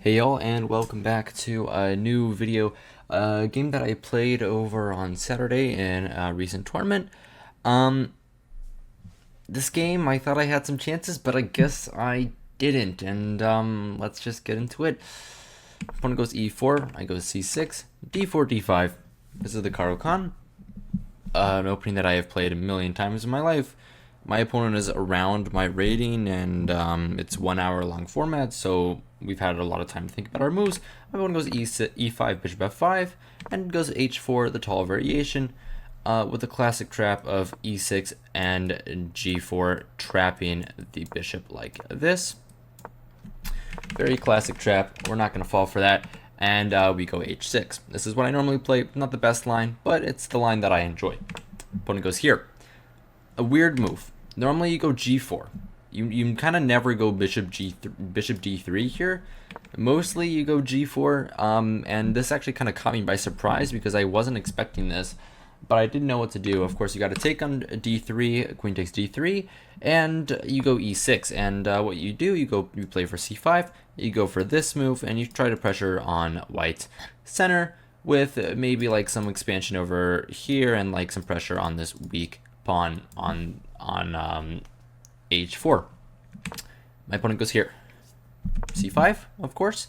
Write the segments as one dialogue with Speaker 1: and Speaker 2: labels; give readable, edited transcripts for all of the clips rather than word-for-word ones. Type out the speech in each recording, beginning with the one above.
Speaker 1: Hey y'all, and welcome back to a new video, a game that I played over on Saturday in a recent tournament. Um, this game, I thought I had some chances, but I guess I didn't, and let's just get into it. Opponent goes e4, I go c6, d4, d5. This is the Caro-Kann, an opening that I have played a million times in my life. My opponent is around my rating, and it's 1 hour long format, so we've had a lot of time to think about our moves. My opponent goes e5, bishop f5, and goes h4, the tall variation, with the classic trap of e6 and g4, trapping the bishop like this. Very classic trap. We're not going to fall for that. And we go h6. This is what I normally play. Not the best line, but it's the line that I enjoy. Opponent goes here. A weird move. Normally you go g4. You kind of never go bishop d3 here. Mostly you go g4. And this actually kind of caught me by surprise because I wasn't expecting this, but I didn't know what to do. Of course, you got to take on d3. Queen takes d3, and you go e6. And what you do, you play for c5. You go for this move, and you try to pressure on white center with maybe like some expansion over here and like some pressure on this weak pawn on h4. My opponent goes here. c5, of course.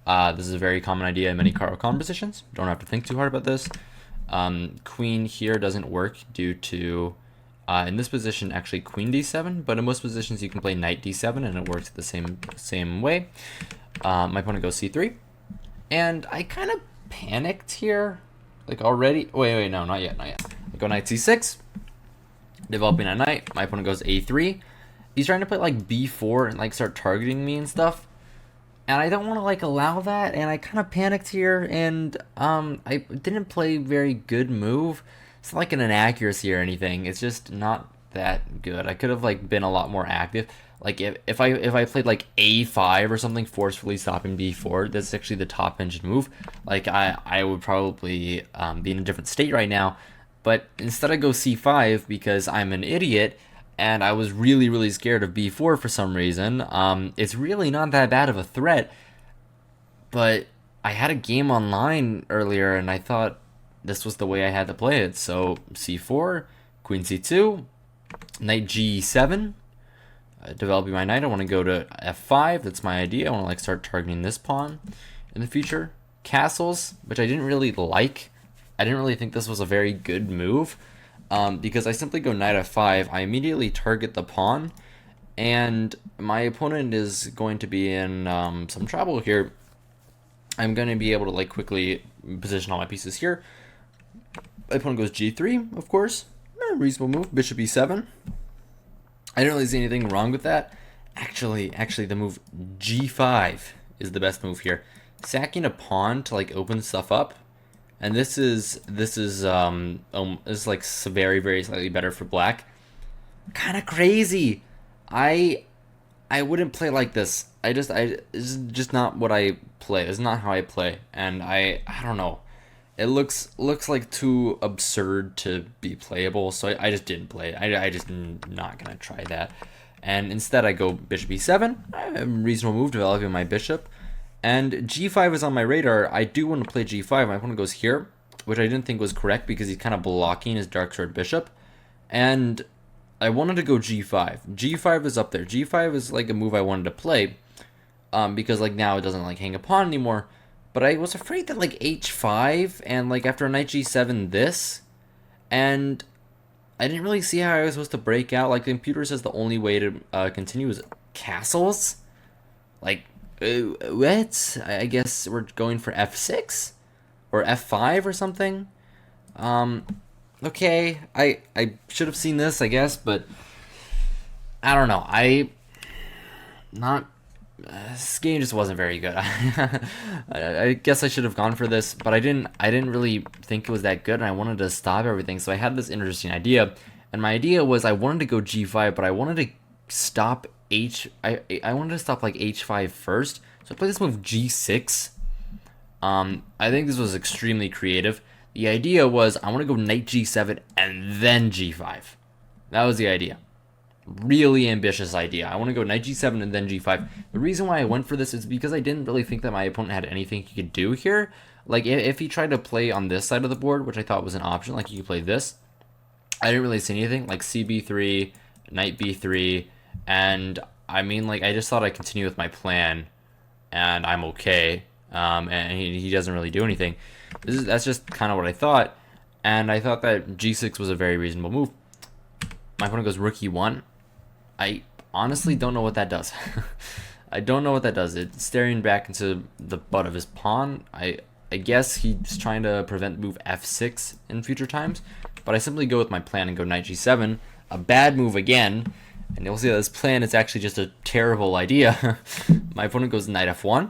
Speaker 1: This is a very common idea in many Caro-Kann positions. Don't have to think too hard about this. Queen here doesn't work due to, in this position, actually queen d7, but in most positions you can play knight d7 and it works the same way. My opponent goes c3, and I kind of panicked here, like already. Wait, no, not yet. I go knight c6, developing a knight. My opponent goes a3. He's trying to play like b4 and like start targeting me and stuff. And I don't want to like allow that, and I kind of panicked here, and I didn't play very good move. It's not like an inaccuracy or anything. It's just not that good. I could have like been a lot more active. Like if I played like a5 or something, forcefully stopping b4, that's actually the top engine move. Like I would probably be in a different state right now. But instead I go c5 because I'm an idiot. And I was really scared of b4 for some reason. It's really not that bad of a threat, but I had a game online earlier and I thought this was the way I had to play it. So c4, queen c2, knight g7, developing my knight. I want to go to f5. That's my idea. I want to like start targeting this pawn in the future. Castles, which I didn't really like. I didn't really think this was a very good move. Because I simply go knight f5, I immediately target the pawn, and my opponent is going to be in some trouble here. I'm going to be able to like quickly position all my pieces here. My opponent goes g3, of course. Reasonable move. Bishop e7. I didn't really see anything wrong with that. Actually, the move g5 is the best move here. Sacking a pawn to like open stuff up. And this is like very slightly better for black. Kind of crazy. I wouldn't play like this. This is just not what I play. This is not how I play. And I don't know. It looks like too absurd to be playable. So I just didn't play it. I just not gonna try that. And instead I go bishop e7. A reasonable move, developing my bishop. And g5 is on my radar. I do want to play g5. My opponent goes here, which I didn't think was correct because he's kind of blocking his dark sword bishop. And I wanted to go g5. g5 is up there. g5 is like a move I wanted to play because like now it doesn't like hang a pawn anymore. But I was afraid that like h5 and like after knight g7 this, and I didn't really see how I was supposed to break out. Like the computer says the only way to continue is castles. Like what? I guess we're going for f6 or f5 or something. Okay, I should have seen this, I guess, but I don't know. This game just wasn't very good. I guess I should have gone for this, but I didn't really think it was that good, and I wanted to stop everything. So I had this interesting idea, and my idea was I wanted to go g5, but I wanted to stop I wanted to stop like h5 first. So I played this move g6. I think this was extremely creative. The idea was I want to go knight g7 and then g5. That was the idea. really ambitious idea. I want to go knight g7 and then g5. The reason why I went for this is because I didn't really think that my opponent had anything he could do here. Like, if he tried to play on this side of the board, which I thought was an option, like he could play this, I didn't really see anything. Like cb3, knight b3, and I mean, like, I just thought I'd continue with my plan, and I'm okay. And he doesn't really do anything. That's just kind of what I thought, and I thought that g6 was a very reasonable move. My opponent goes rook e1. I honestly don't know what that does. I don't know what that does. It's staring back into the butt of his pawn. I guess he's trying to prevent move f6 in future times, but I simply go with my plan and go knight g7. A bad move again, and you'll see that this plan is actually just a terrible idea. My opponent goes knight f1,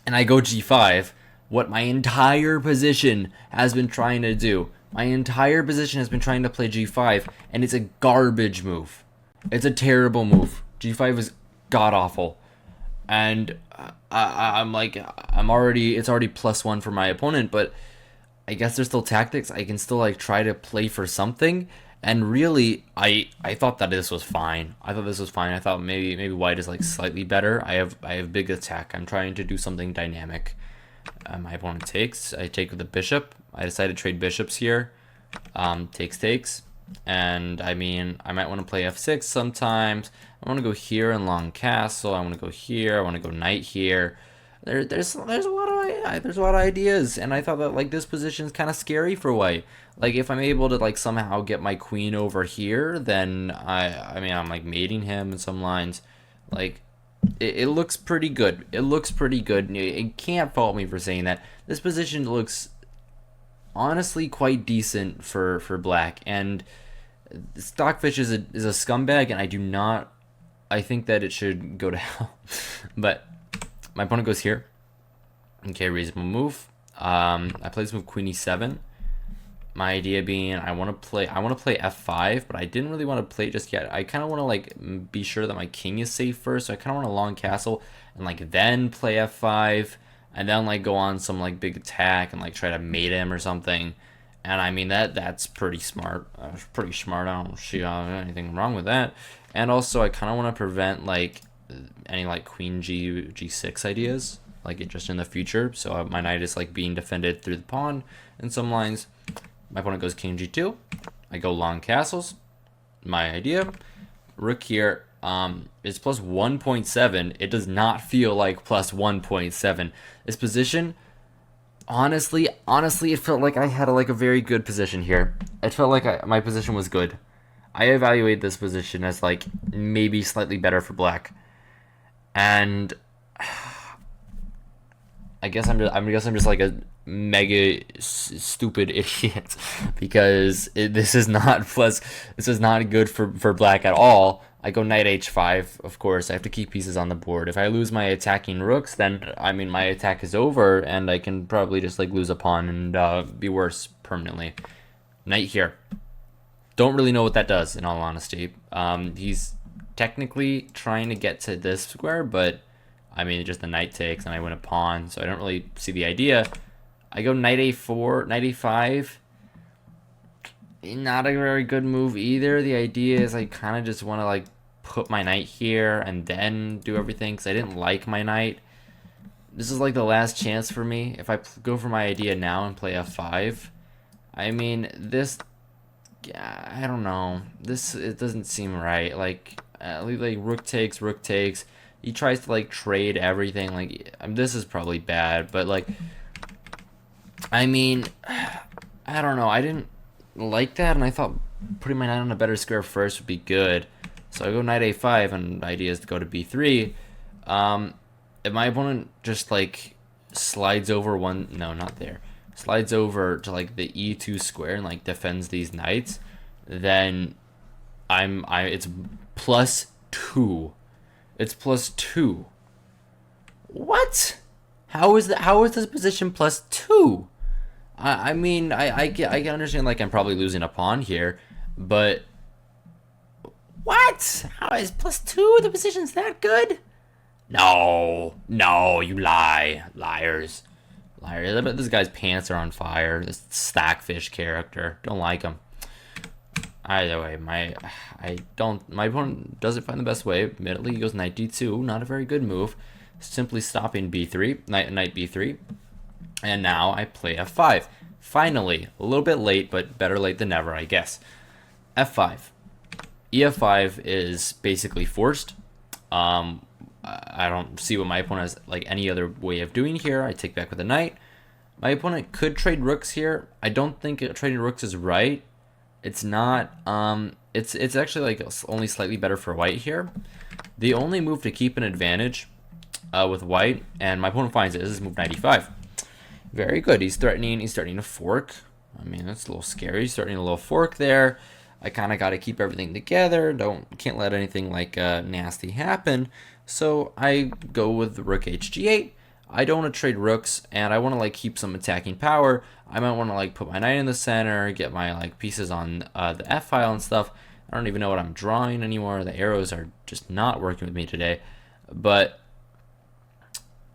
Speaker 1: and I go g5. What my entire position has been trying to do. My entire position has been trying to play g5, and it's a garbage move. It's a terrible move. g5 is god-awful. And I'm like, it's already +1 for my opponent, but I guess there's still tactics. I can still like try to play for something. And really, I thought that this was fine. I thought maybe white is like slightly better. I have big attack. I'm trying to do something dynamic. My opponent takes. I take with the bishop. I decided to trade bishops here. Takes. And I mean, I might want to play f6 sometimes. I want to go here in long castle. I want to go here. I want to go knight here. There's a lot of ideas, and I thought that like this position is kind of scary for white. Like if I'm able to like somehow get my queen over here, then I mean I'm like mating him in some lines. Like it looks pretty good. It looks pretty good. You can't fault me for saying that. This position looks honestly quite decent for black, and Stockfish is a scumbag, and I think that it should go to hell. But my opponent goes here. Okay, reasonable move. I play this move queen e7. My idea being I want to play f5, but I didn't really want to play it just yet. I kind of want to like be sure that my king is safe first, so I kind of want a long castle and like then play f5 and then like go on some like big attack and like try to mate him or something. And I mean that's pretty smart. Pretty smart. I don't see anything wrong with that. And also I kind of want to prevent like any like queen g6 ideas, like it just in the future. So my knight is like being defended through the pawn in some lines. My opponent goes king g2. I go long castles. My idea, rook here is plus 1.7. It does not feel like plus 1.7. This position, honestly, it felt like I had a very good position here. It felt like my position was good. I evaluate this position as like maybe slightly better for black, and I guess I'm just like a mega stupid idiot because this is not good for black at all. I go knight h5. Of course, I have to keep pieces on the board. If I lose my attacking rooks, then I mean my attack is over, and I can probably just like lose a pawn and be worse permanently. Knight here. Don't really know what that does, in all honesty. He's technically trying to get to this square, but I mean, just the knight takes, and I win a pawn, so I don't really see the idea. I go knight a4, knight a5. Not a very good move either. The idea is I kind of just want to like put my knight here and then do everything, because I didn't like my knight. This is like the last chance for me. If I go for my idea now and play f5, I mean, this... I don't know. It doesn't seem right. Like rook takes. He tries to like trade everything. Like this is probably bad, but like I mean, I don't know. I didn't like that, and I thought putting my knight on a better square first would be good. So I go knight a5, and the idea is to go to b3. If my opponent just like slides over slides over to like the e2 square and like defends these knights, then it's +2. It's +2. What? How is this position +2? I mean, I can understand like I'm probably losing a pawn here, but what? How is +2? The position's that good? No, you liars. I bet this guy's pants are on fire. This Stockfish character. Don't like him. Either way, my opponent doesn't find the best way. Admittedly, he goes knight d2, not a very good move. Simply stopping b3, knight b3. And now I play f5. Finally, a little bit late, but better late than never, I guess. f5. ef5 is basically forced. I don't see what my opponent has like any other way of doing here. I take back with a knight. My opponent could trade rooks here. I don't think trading rooks is right. It's not. It's actually like only slightly better for white here. The only move to keep an advantage with white, and my opponent finds it, is move 95. Very good. He's threatening to fork. I mean, that's a little scary. He's starting a little fork there. I kind of got to keep everything together. Can't let anything like nasty happen. So I go with rook hg8. I don't want to trade rooks, and I want to like keep some attacking power. I might want to like put my knight in the center, get my like pieces on the f file and stuff. I don't even know what I'm drawing anymore. The arrows are just not working with me today. But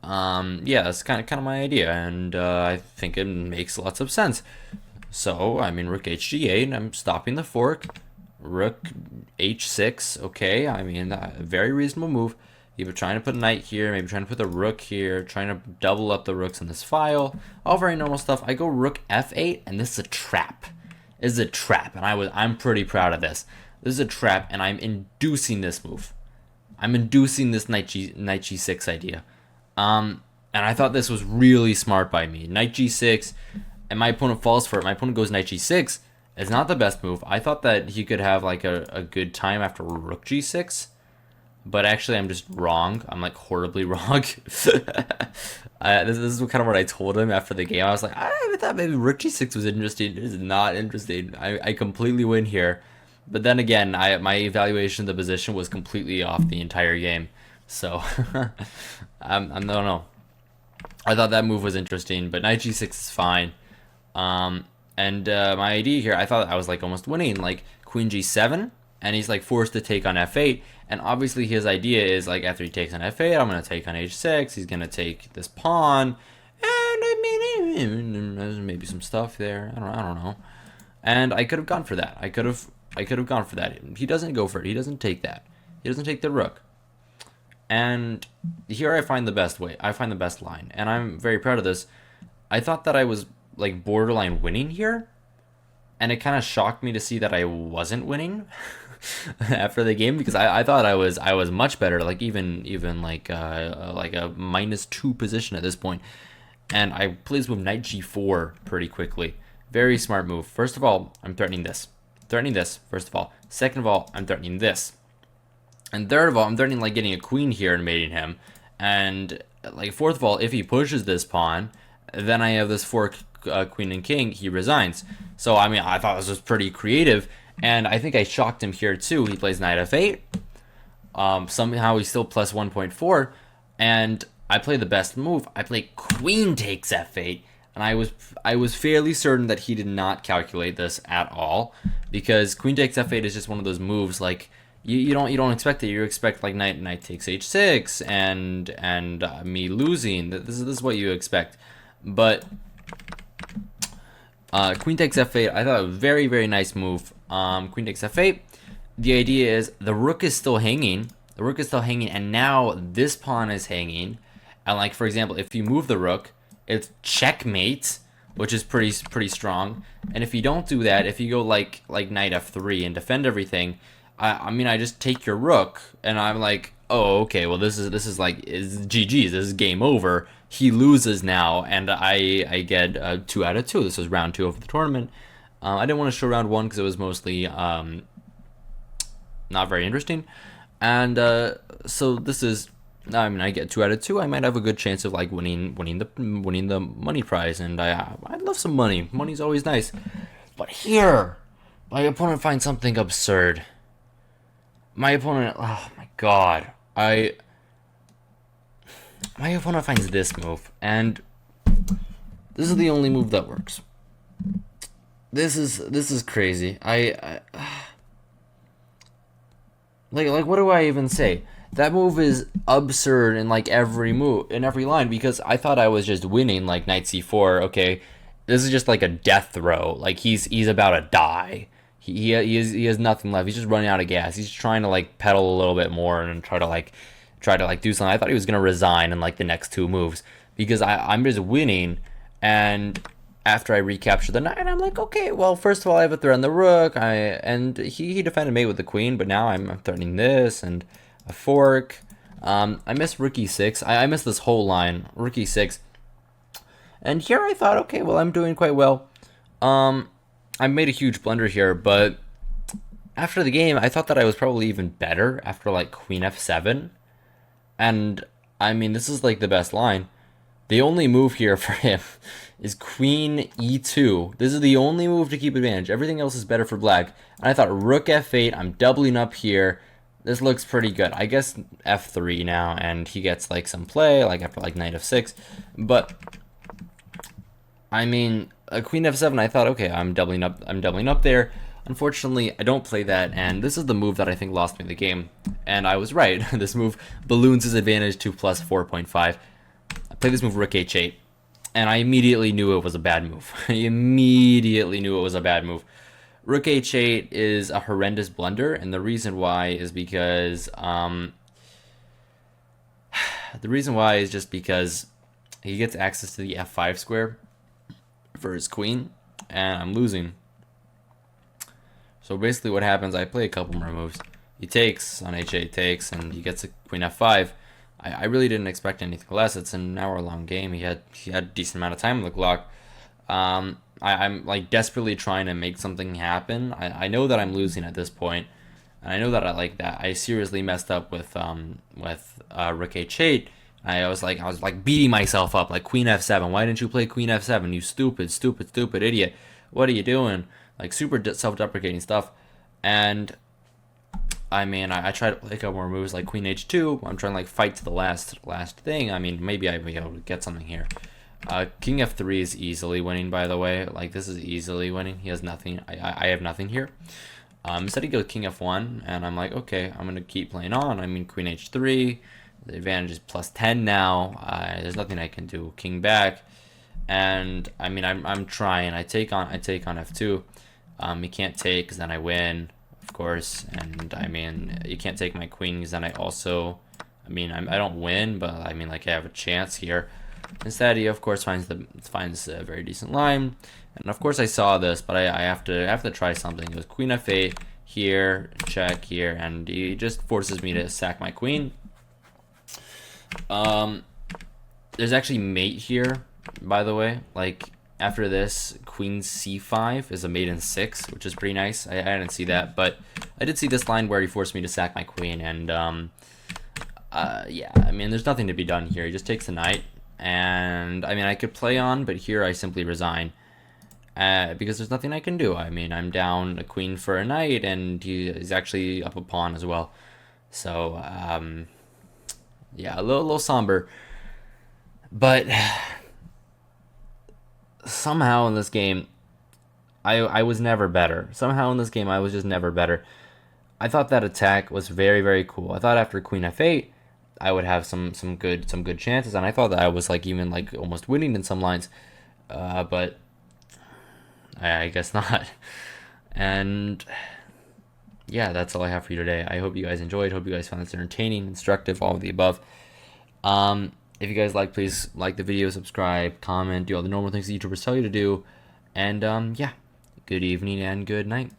Speaker 1: yeah, that's kind of my idea, and I think it makes lots of sense. So I mean, rook hg8, I'm stopping the fork. Rook h6, okay. I mean, a very reasonable move. Either trying to put a knight here, maybe trying to put the rook here, trying to double up the rooks in this file. All very normal stuff. I go rook f8, and this is a trap. This is a trap, and I'm pretty proud of this. This is a trap, and I'm inducing this move. I'm inducing this knight g6 idea. And I thought this was really smart by me. Knight g6, and my opponent falls for it. My opponent goes knight g6. It's not the best move. I thought that he could have like a good time after rook g6. But actually, I'm just wrong. I'm like horribly wrong. This is kind of what I told him after the game. I was like, I thought maybe rook g6 was interesting. It is not interesting. I completely win here. But then again, my evaluation of the position was completely off the entire game. So I don't know. I thought that move was interesting, but knight g6 is fine. My idea here, I thought I was like almost winning, like queen g7, and he's like forced to take on f8. And obviously his idea is like after he takes on f8, I'm gonna take on h6. He's gonna take this pawn, and I mean there's maybe some stuff there. I don't know. And I could have gone for that. I could have gone for that. He doesn't go for it. He doesn't take that. He doesn't take the rook. And here I find the best way. I find the best line, and I'm very proud of this. I thought that I was like borderline winning here, and it kind of shocked me to see that I wasn't winning after the game, because I thought I was much better, like even like a -2 position at this point. And I plays with knight g4 pretty quickly. Very smart move. First of all, I'm threatening this. First of all. Second of all, I'm threatening this. And third of all, I'm threatening like getting a queen here and mating him. And like fourth of all, if he pushes this pawn, then I have this fork queen and king. He resigns. So I mean, I thought this was pretty creative, and I think I shocked him here too. He plays knight f8. Somehow he's still plus 1.4, and I play the best move. I play queen takes f8, and I was fairly certain that he did not calculate this at all, because queen takes f8 is just one of those moves like. You don't expect it. You expect like knight takes h6 and me losing. This is what you expect. But queen takes f8. I thought it was a very, very nice move. Queen takes f8. The idea is the rook is still hanging. And now this pawn is hanging. And like for example, if you move the rook, it's checkmate, which is pretty strong. And if you don't do that, if you go like knight f3 and defend everything. I mean, I just take your rook, and I'm like, oh, okay, well, this is like, is GG's, this is game over. He loses now, and I get 2 out of 2. This was round 2 of the tournament. I didn't want to show round 1 because it was mostly not very interesting. And so this is, I mean, I get 2 out of 2. I might have a good chance of like winning the money prize, and I'd love some money. Money's always nice. But here, my opponent finds something absurd. My opponent, oh my god, my opponent finds this move, and this is the only move that works. This is crazy. Like what do I even say? That move is absurd in like every line, because I thought I was just winning like knight c4. Okay, this is just like a death throw. Like he's about to die. He has nothing left. He's just running out of gas. He's trying to like pedal a little bit more and try to like do something. I thought he was gonna resign in like the next two moves because I'm just winning, and after I recapture the knight, I'm like, okay, well, first of all, I have a threat on the rook. And he defended mate with the queen, but now I'm threatening this and a fork. I miss rook e6. I miss this whole line, rook e6. And here I thought, okay, well, I'm doing quite well. I made a huge blunder here, but after the game, I thought that I was probably even better after like queen f7. And I mean, this is like the best line. The only move here for him is queen e2. This is the only move to keep advantage. Everything else is better for black. And I thought rook f8, I'm doubling up here. This looks pretty good. I guess f3 now, and he gets like some play, like after like knight f6. But I mean, queen f7, I thought, okay, I'm doubling up there. Unfortunately, I don't play that, and this is the move that I think lost me the game. And I was right. This move balloons his advantage to plus 4.5. I played this move rook h8, and I immediately knew it was a bad move. I immediately knew it was a bad move. Rook h8 is a horrendous blunder, and the reason why is because just because he gets access to the f5 square for his queen, and I'm losing. So basically what happens, I play a couple more moves. He takes on h8, takes, and he gets a queen f5. I really didn't expect anything less. It's an hour-long game. He had a decent amount of time on the clock. I'm like desperately trying to make something happen. I know that I'm losing at this point, and I know that I seriously messed up with rook h8. I was like beating myself up, like queen f7. Why didn't you play queen f7? You stupid idiot. What are you doing? Like super self-deprecating stuff. And I mean, I try to play a couple more moves like queen h2. I'm trying to like fight to the last thing. I mean, maybe I'll be able to get something here. King f3 is easily winning, by the way. Like, this is easily winning. He has nothing. I have nothing here. Instead he goes king f1, and I'm like, okay, I'm going to keep playing on. I mean, queen h3. The advantage is plus 10 now. There's nothing I can do. King back. And, I mean, I'm trying. I take on f2. He can't take, because then I win, of course. And, I mean, you can't take my queen, because then I also... I mean, I don't win, but, I mean, like, I have a chance here. Instead, he of course finds a very decent line, and of course I saw this, but I have to try something. It was queen f8 here, check here, and he just forces me to sack my queen. There's actually mate here, by the way. Like after this, queen c5 is a mate in 6, which is pretty nice. I didn't see that, but I did see this line where he forced me to sack my queen, and yeah, I mean, there's nothing to be done here. He just takes the knight. And, I mean, I could play on, but here I simply resign. Because there's nothing I can do. I mean, I'm down a queen for a knight, and he's actually up a pawn as well. So, yeah, a little somber. But, somehow in this game, I was never better. Somehow in this game, I was just never better. I thought that attack was very, very cool. I thought after queen f8, I would have some good chances, and I thought that I was like even like almost winning in some lines, but I guess not. And yeah, that's all I have for you today. I hope you guys enjoyed. Hope you guys found this entertaining, instructive, all of the above. If you guys like, please like the video, subscribe, comment, do all the normal things that YouTubers tell you to do, and yeah, good evening and good night.